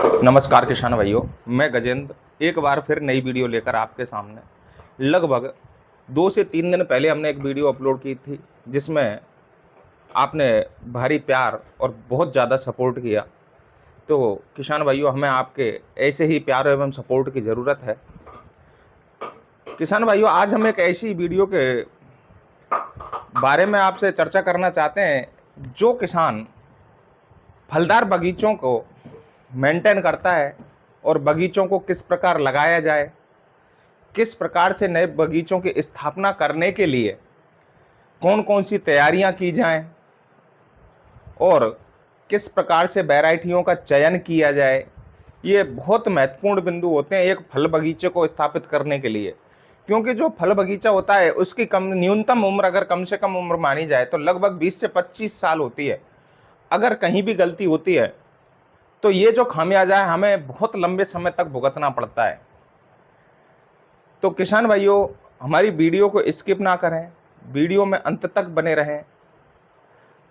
नमस्कार किसान भाइयों, मैं गजेंद्र एक बार फिर नई वीडियो लेकर आपके सामने। लगभग 2 से 3 दिन पहले हमने एक वीडियो अपलोड की थी जिसमें आपने भारी प्यार और बहुत ज़्यादा सपोर्ट किया। तो किसान भाइयों, हमें आपके ऐसे ही प्यार एवं सपोर्ट की ज़रूरत है। किसान भाइयों, आज हम एक ऐसी वीडियो के बारे में आपसे चर्चा करना चाहते हैं जो किसान फलदार बगीचों को मेंटेन करता है और बगीचों को किस प्रकार लगाया जाए, किस प्रकार से नए बगीचों की स्थापना करने के लिए कौन कौन सी तैयारियां की जाएं और किस प्रकार से वैरायटियों का चयन किया जाए। ये बहुत महत्वपूर्ण बिंदु होते हैं एक फल बगीचे को स्थापित करने के लिए, क्योंकि जो फल बगीचा होता है उसकी कम न्यूनतम उम्र अगर कम से कम उम्र मानी जाए तो लगभग 20 से 25 साल होती है। अगर कहीं भी गलती होती है तो ये जो खामियाजा है हमें बहुत लंबे समय तक भुगतना पड़ता है। तो किसान भाइयों, हमारी वीडियो को स्किप ना करें, वीडियो में अंत तक बने रहें।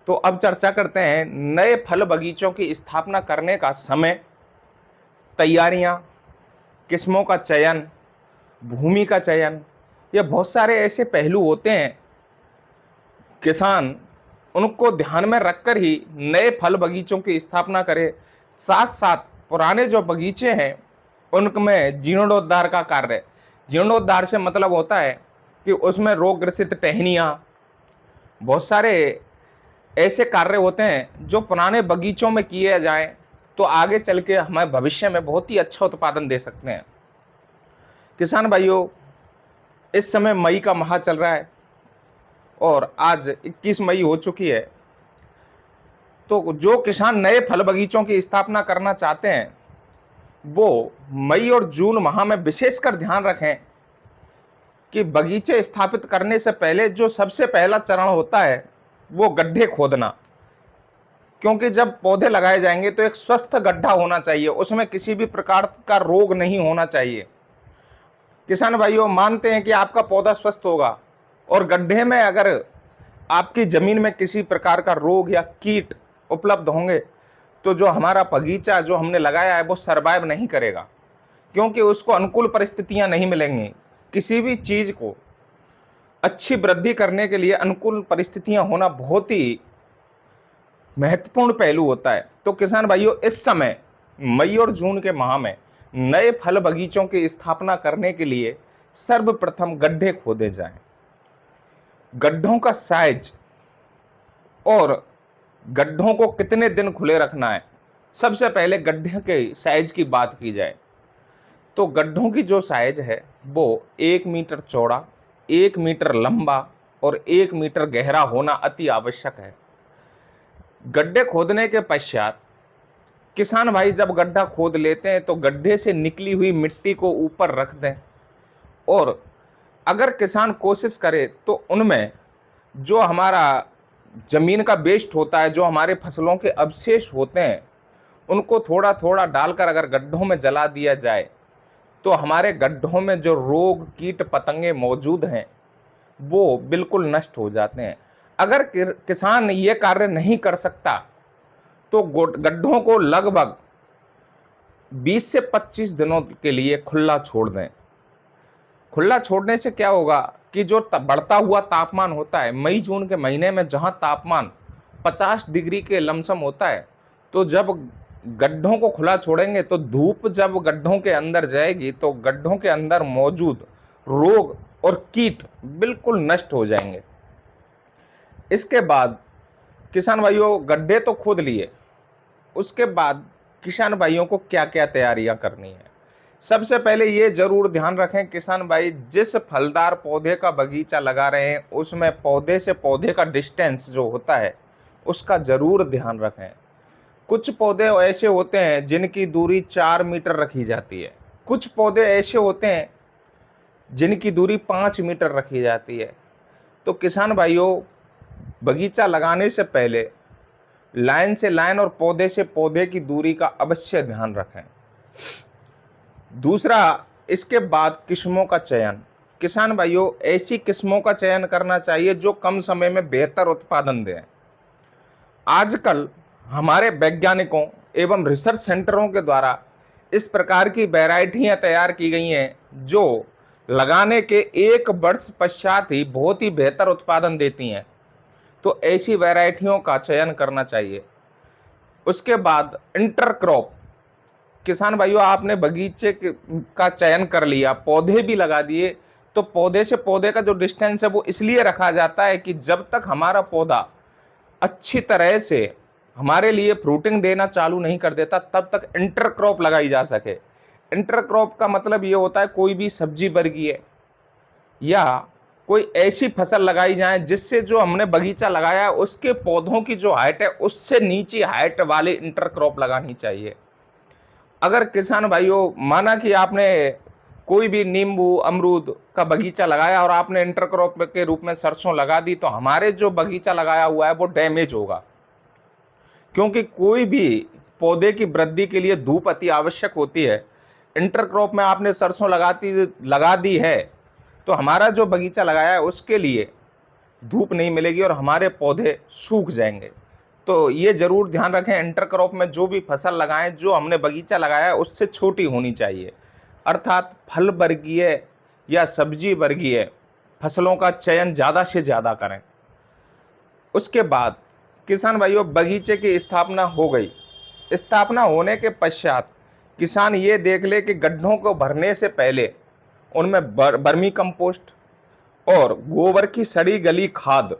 तो अब चर्चा करते हैं नए फल बगीचों की स्थापना करने का समय, तैयारियां, किस्मों का चयन, भूमि का चयन। ये बहुत सारे ऐसे पहलू होते हैं, किसान उनको ध्यान में रखकर ही नए फल बगीचों की स्थापना करे। साथ साथ पुराने जो बगीचे हैं उनमें जीर्णोद्धार का कार्य, जीर्णोद्धार से मतलब होता है कि उसमें रोग ग्रसित टहनियाँ, बहुत सारे ऐसे कार्य होते हैं जो पुराने बगीचों में किए जाएं तो आगे चल के हमें भविष्य में बहुत ही अच्छा उत्पादन दे सकते हैं। किसान भाइयों, इस समय मई का माह चल रहा है और आज 21 मई हो चुकी है। तो जो किसान नए फल बगीचों की स्थापना करना चाहते हैं वो मई और जून माह में विशेषकर ध्यान रखें कि बगीचे स्थापित करने से पहले जो सबसे पहला चरण होता है वो गड्ढे खोदना। क्योंकि जब पौधे लगाए जाएंगे तो एक स्वस्थ गड्ढा होना चाहिए, उसमें किसी भी प्रकार का रोग नहीं होना चाहिए। किसान भाइयों, मानते हैं कि आपका पौधा स्वस्थ होगा और गड्ढे में अगर आपकी जमीन में किसी प्रकार का रोग या कीट उपलब्ध होंगे तो जो हमारा बगीचा जो हमने लगाया है वो सरवाइव नहीं करेगा, क्योंकि उसको अनुकूल परिस्थितियां नहीं मिलेंगी। किसी भी चीज को अच्छी वृद्धि करने के लिए अनुकूल परिस्थितियां होना बहुत ही महत्वपूर्ण पहलू होता है। तो किसान भाइयों, इस समय मई और जून के माह में नए फल बगीचों की स्थापना करने के लिए सर्वप्रथम गड्ढे खोदे जाएं। गड्ढों का साइज और गड्ढों को कितने दिन खुले रखना है, सबसे पहले गड्ढे के साइज की बात की जाए तो गड्ढों की जो साइज है वो 1 मीटर चौड़ा, 1 मीटर लंबा और 1 मीटर गहरा होना अति आवश्यक है। गड्ढे खोदने के पश्चात किसान भाई जब गड्ढा खोद लेते हैं तो गड्ढे से निकली हुई मिट्टी को ऊपर रख दें और अगर किसान कोशिश करे तो उनमें जो हमारा जमीन का वेस्ट होता है, जो हमारे फसलों के अवशेष होते हैं, उनको थोड़ा थोड़ा डालकर अगर गड्ढों में जला दिया जाए तो हमारे गड्ढों में जो रोग कीट पतंगे मौजूद हैं वो बिल्कुल नष्ट हो जाते हैं। अगर किसान ये कार्य नहीं कर सकता तो गड्ढों को लगभग 20 से 25 दिनों के लिए खुला छोड़ दें। खुला छोड़ने से क्या होगा कि जो बढ़ता हुआ तापमान होता है मई जून के महीने में, जहां तापमान 50 डिग्री के लमसम होता है, तो जब गड्ढों को खुला छोड़ेंगे तो धूप जब गड्ढों के अंदर जाएगी तो गड्ढों के अंदर मौजूद रोग और कीट बिल्कुल नष्ट हो जाएंगे। इसके बाद किसान भाइयों, गड्ढे तो खोद लिए, उसके बाद किसान भाइयों को क्या क्या तैयारियां करनी है। सबसे पहले ये जरूर ध्यान रखें किसान भाई, जिस फलदार पौधे का बगीचा लगा रहे हैं उसमें पौधे से पौधे का डिस्टेंस जो होता है उसका जरूर ध्यान रखें। कुछ पौधे ऐसे होते हैं जिनकी दूरी 4 मीटर रखी जाती है, कुछ पौधे ऐसे होते हैं जिनकी दूरी 5 मीटर रखी जाती है। तो किसान भाइयों, बगीचा लगाने से पहले लाइन से लाइन और पौधे से पौधे की दूरी का अवश्य ध्यान रखें। दूसरा, इसके बाद किस्मों का चयन। किसान भाइयों, ऐसी किस्मों का चयन करना चाहिए जो कम समय में बेहतर उत्पादन दें। आजकल हमारे वैज्ञानिकों एवं रिसर्च सेंटरों के द्वारा इस प्रकार की वैरायटियां तैयार की गई हैं जो लगाने के 1 वर्ष पश्चात ही बहुत ही बेहतर उत्पादन देती हैं। तो ऐसी वैरायटियों का चयन करना चाहिए। उसके बाद इंटरक्रॉप, किसान भाइयों आपने बगीचे का चयन कर लिया, पौधे भी लगा दिए, तो पौधे से पौधे का जो डिस्टेंस है वो इसलिए रखा जाता है कि जब तक हमारा पौधा अच्छी तरह से हमारे लिए फ्रूटिंग देना चालू नहीं कर देता तब तक इंटरक्रॉप लगाई जा सके। इंटरक्रॉप का मतलब ये होता है कोई भी सब्जी वर्गीय या कोई ऐसी फसल लगाई जाए जिससे जो हमने बगीचा लगाया है उसके पौधों की जो हाइट है उससे नीची हाइट वाली इंटरक्रॉप लगानी चाहिए। अगर किसान भाइयों माना कि आपने कोई भी नींबू अमरूद का बगीचा लगाया और आपने इंटरक्रॉप के रूप में सरसों लगा दी, तो हमारे जो बगीचा लगाया हुआ है वो डैमेज होगा, क्योंकि कोई भी पौधे की वृद्धि के लिए धूप अति आवश्यक होती है। इंटरक्रॉप में आपने सरसों लगा दी है तो हमारा जो बगीचा लगाया है उसके लिए धूप नहीं मिलेगी और हमारे पौधे सूख जाएंगे। तो ये जरूर ध्यान रखें, इंटरक्रॉप में जो भी फसल लगाएं जो हमने बगीचा लगाया है उससे छोटी होनी चाहिए, अर्थात फल वर्गीय या सब्जी वर्गीय फसलों का चयन ज़्यादा से ज़्यादा करें। उसके बाद किसान भाइयों बगीचे की स्थापना हो गई। स्थापना होने के पश्चात किसान ये देख ले कि गड्ढों को भरने से पहले उनमें बर्मी कंपोस्ट और गोबर की सड़ी गली खाद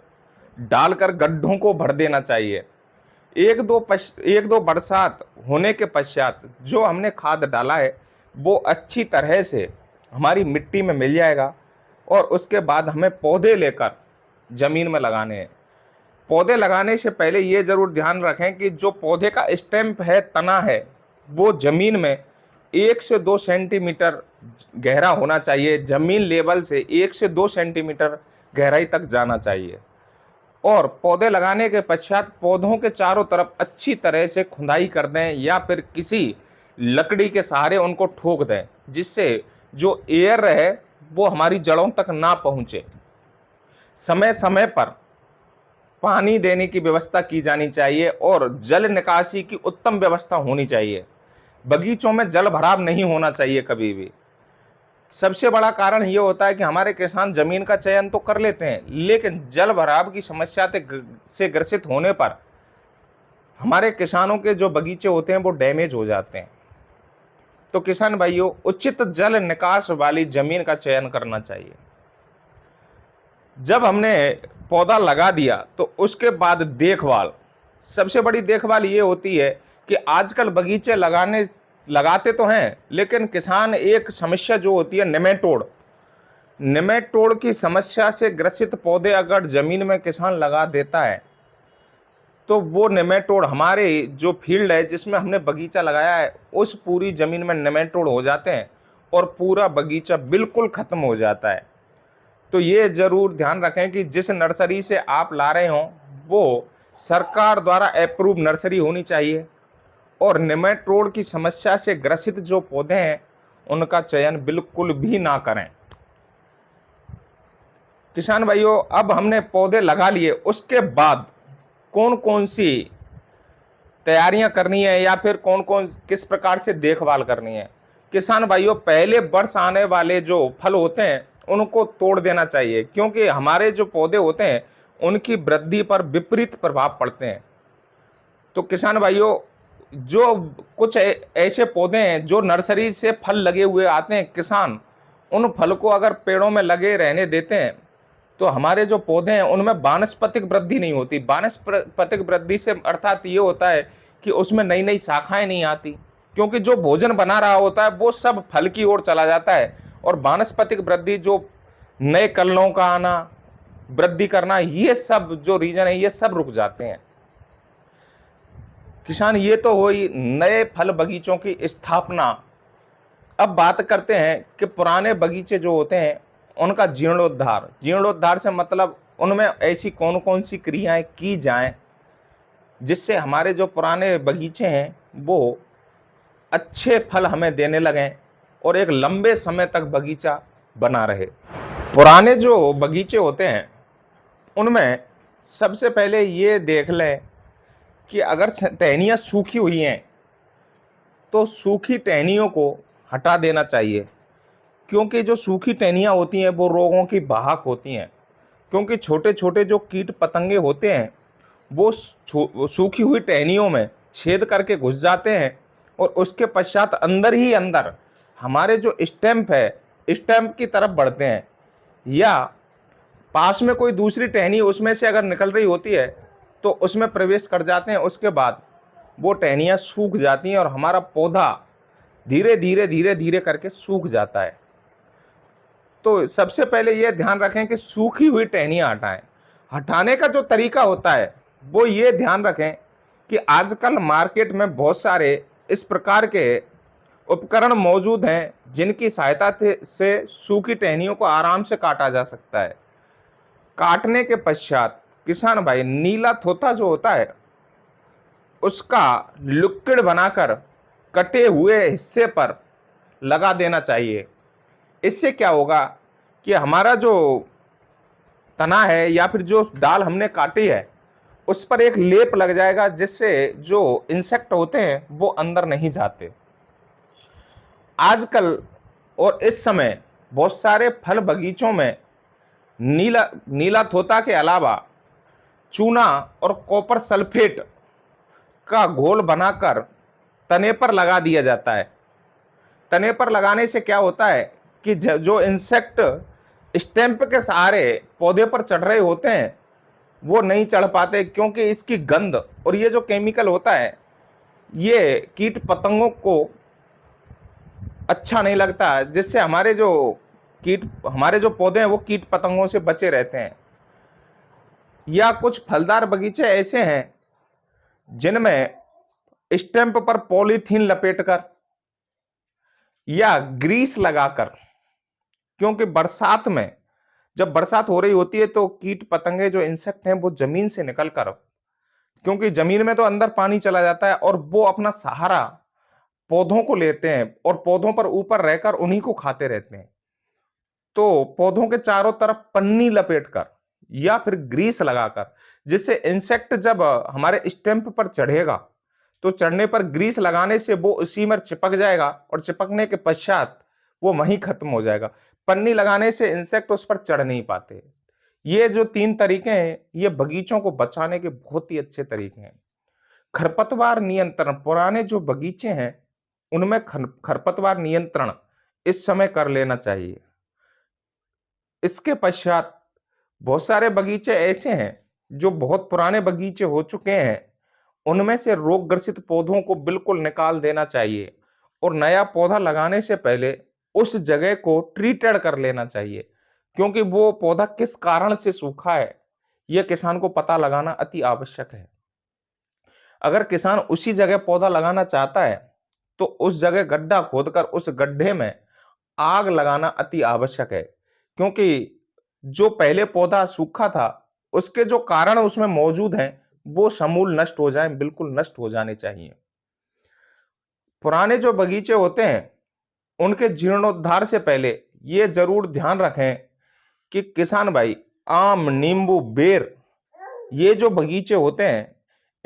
डालकर गड्ढों को भर देना चाहिए। एक दो बरसात होने के पश्चात जो हमने खाद डाला है वो अच्छी तरह से हमारी मिट्टी में मिल जाएगा और उसके बाद हमें पौधे लेकर जमीन में लगाने हैं। पौधे लगाने से पहले ये जरूर ध्यान रखें कि जो पौधे का स्टेम्प है, तना है, वो जमीन में 1 से 2 सेंटीमीटर गहरा होना चाहिए। जमीन लेवल से 1 से 2 सेंटीमीटर गहराई तक जाना चाहिए। और पौधे लगाने के पश्चात पौधों के चारों तरफ अच्छी तरह से खुदाई कर दें या फिर किसी लकड़ी के सहारे उनको ठोक दें, जिससे जो एयर है वो हमारी जड़ों तक ना पहुंचे। समय समय पर पानी देने की व्यवस्था की जानी चाहिए और जल निकासी की उत्तम व्यवस्था होनी चाहिए। बगीचों में जल भराव नहीं होना चाहिए कभी भी। सबसे बड़ा कारण ये होता है कि हमारे किसान जमीन का चयन तो कर लेते हैं लेकिन जल भराव की समस्या से ग्रसित होने पर हमारे किसानों के जो बगीचे होते हैं वो डैमेज हो जाते हैं। तो किसान भाइयों उचित जल निकास वाली जमीन का चयन करना चाहिए। जब हमने पौधा लगा दिया तो उसके बाद देखभाल, सबसे बड़ी देखभाल ये होती है कि आजकल बगीचे लगाते तो हैं लेकिन किसान एक समस्या जो होती है निमेटोड की समस्या से ग्रसित पौधे अगर जमीन में किसान लगा देता है तो वो निमेटोड हमारे जो फील्ड है जिसमें हमने बगीचा लगाया है उस पूरी जमीन में निमेटोड हो जाते हैं और पूरा बगीचा बिल्कुल खत्म हो जाता है। तो ये जरूर ध्यान रखें कि जिस नर्सरी से आप ला रहे हो वो सरकार द्वारा अप्रूव नर्सरी होनी चाहिए और निमेटोड की समस्या से ग्रसित जो पौधे हैं उनका चयन बिल्कुल भी ना करें। किसान भाइयों अब हमने पौधे लगा लिए, उसके बाद कौन कौन सी तैयारियां करनी है या फिर किस प्रकार से देखभाल करनी है। किसान भाइयों पहले वर्ष आने वाले जो फल होते हैं उनको तोड़ देना चाहिए, क्योंकि हमारे जो पौधे होते हैं उनकी वृद्धि पर विपरीत प्रभाव पड़ते हैं। तो किसान भाइयों जो कुछ ऐसे पौधे हैं जो नर्सरी से फल लगे हुए आते हैं, किसान उन फल को अगर पेड़ों में लगे रहने देते हैं तो हमारे जो पौधे हैं उनमें वानस्पतिक वृद्धि नहीं होती। वानस्पतिक वृद्धि से अर्थात ये होता है कि उसमें नई नई शाखाएं नहीं आती, क्योंकि जो भोजन बना रहा होता है वो सब फल की ओर चला जाता है और वानस्पतिक वृद्धि जो नए कलनों का आना, वृद्धि करना, ये सब जो रीजन है ये सब रुक जाते हैं। किसान ये तो हुई नए फल बगीचों की स्थापना। अब बात करते हैं कि पुराने बगीचे जो होते हैं उनका जीर्णोद्धार से मतलब उनमें ऐसी कौन कौन सी क्रियाएं की जाएं जिससे हमारे जो पुराने बगीचे हैं वो अच्छे फल हमें देने लगें और एक लंबे समय तक बगीचा बना रहे। पुराने जो बगीचे होते हैं उनमें सबसे पहले ये देख लें कि अगर टहनियाँ सूखी हुई हैं तो सूखी टहनियों को हटा देना चाहिए, क्योंकि जो सूखी टहनियाँ होती हैं वो रोगों की वाहक होती हैं। क्योंकि छोटे छोटे जो कीट पतंगे होते हैं वो सूखी हुई टहनियों में छेद करके घुस जाते हैं और उसके पश्चात अंदर ही अंदर हमारे जो स्टेम्प की तरफ बढ़ते हैं, या पास में कोई दूसरी टहनी उसमें से अगर निकल रही होती है तो उसमें प्रवेश कर जाते हैं। उसके बाद वो टहनियाँ सूख जाती हैं और हमारा पौधा धीरे धीरे धीरे धीरे करके सूख जाता है। तो सबसे पहले ये ध्यान रखें कि सूखी हुई टहनियाँ हटाएं। हटाने का जो तरीका होता है वो ये ध्यान रखें कि आजकल मार्केट में बहुत सारे इस प्रकार के उपकरण मौजूद हैं जिनकी सहायता से सूखी टहनियों को आराम से काटा जा सकता है। काटने के पश्चात किसान भाई नीला थोथा जो होता है उसका लिक्विड बनाकर कटे हुए हिस्से पर लगा देना चाहिए। इससे क्या होगा कि हमारा जो तना है या फिर जो डाल हमने काटी है उस पर एक लेप लग जाएगा, जिससे जो इंसेक्ट होते हैं वो अंदर नहीं जाते। आजकल और इस समय बहुत सारे फल बगीचों में नीला थोथा के अलावा चूना और कॉपर सल्फेट का घोल बनाकर तने पर लगा दिया जाता है। तने पर लगाने से क्या होता है कि जो इंसेक्ट स्टेम्प के सहारे पौधे पर चढ़ रहे होते हैं वो नहीं चढ़ पाते, क्योंकि इसकी गंध और ये जो केमिकल होता है ये कीट पतंगों को अच्छा नहीं लगता, जिससे हमारे जो पौधे हैं वो कीट पतंगों से बचे रहते हैं। या कुछ फलदार बगीचे ऐसे हैं जिनमें स्टेम्प पर पॉलीथीन लपेटकर या ग्रीस लगाकर, क्योंकि बरसात में जब बरसात हो रही होती है तो कीट पतंगे जो इंसेक्ट हैं वो जमीन से निकलकर, क्योंकि जमीन में तो अंदर पानी चला जाता है और वो अपना सहारा पौधों को लेते हैं और पौधों पर ऊपर रहकर उन्हीं को खाते रहते हैं। तो पौधों के चारों तरफ पन्नी लपेटकर या फिर ग्रीस लगाकर, जिससे इंसेक्ट जब हमारे स्टेम्प पर चढ़ेगा तो चढ़ने पर ग्रीस लगाने से वो उसी में चिपक जाएगा और चिपकने के पश्चात वो वहीं खत्म हो जाएगा। पन्नी लगाने से इंसेक्ट उस पर चढ़ नहीं पाते। ये जो 3 तरीके हैं ये बगीचों को बचाने के बहुत ही अच्छे तरीके हैं। खरपतवार नियंत्रण, पुराने जो बगीचे हैं उनमें खरपतवार नियंत्रण इस समय कर लेना चाहिए। इसके पश्चात बहुत सारे बगीचे ऐसे हैं जो बहुत पुराने बगीचे हो चुके हैं, उनमें से रोग ग्रसित पौधों को बिल्कुल निकाल देना चाहिए और नया पौधा लगाने से पहले उस जगह को ट्रीटेड कर लेना चाहिए, क्योंकि वो पौधा किस कारण से सूखा है यह किसान को पता लगाना अति आवश्यक है। अगर किसान उसी जगह पौधा लगाना चाहता है तो उस जगह गड्ढा खोदकर उस गड्ढे में आग लगाना अति आवश्यक है, क्योंकि जो पहले पौधा सूखा था उसके जो कारण उसमें मौजूद हैं वो समूल नष्ट हो जाएं, बिल्कुल नष्ट हो जाने चाहिए। पुराने जो बगीचे होते हैं उनके जीर्णोद्धार से पहले ये जरूर ध्यान रखें कि किसान भाई आम, नींबू, बेर ये जो बगीचे होते हैं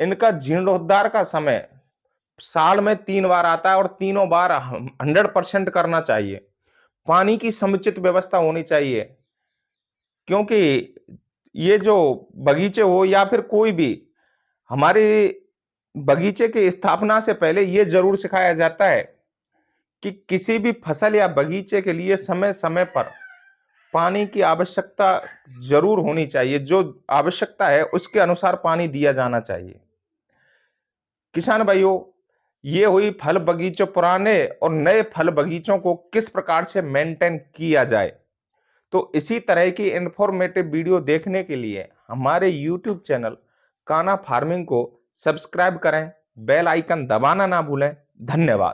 इनका जीर्णोद्धार का समय साल में 3 बार आता है और तीनों बार 100% करना चाहिए। पानी की समुचित व्यवस्था होनी चाहिए, क्योंकि ये जो बगीचे हो या फिर कोई भी हमारे बगीचे की स्थापना से पहले ये जरूर सिखाया जाता है कि किसी भी फसल या बगीचे के लिए समय समय पर पानी की आवश्यकता जरूर होनी चाहिए। जो आवश्यकता है उसके अनुसार पानी दिया जाना चाहिए। किसान भाइयों, ये हुई फल बगीचों, पुराने और नए फल बगीचों को किस प्रकार से मेंटेन किया जाए। तो इसी तरह की इंफॉर्मेटिव वीडियो देखने के लिए हमारे YouTube चैनल कान्हा फार्मिंग को सब्सक्राइब करें, बेल आइकन दबाना ना भूलें। धन्यवाद।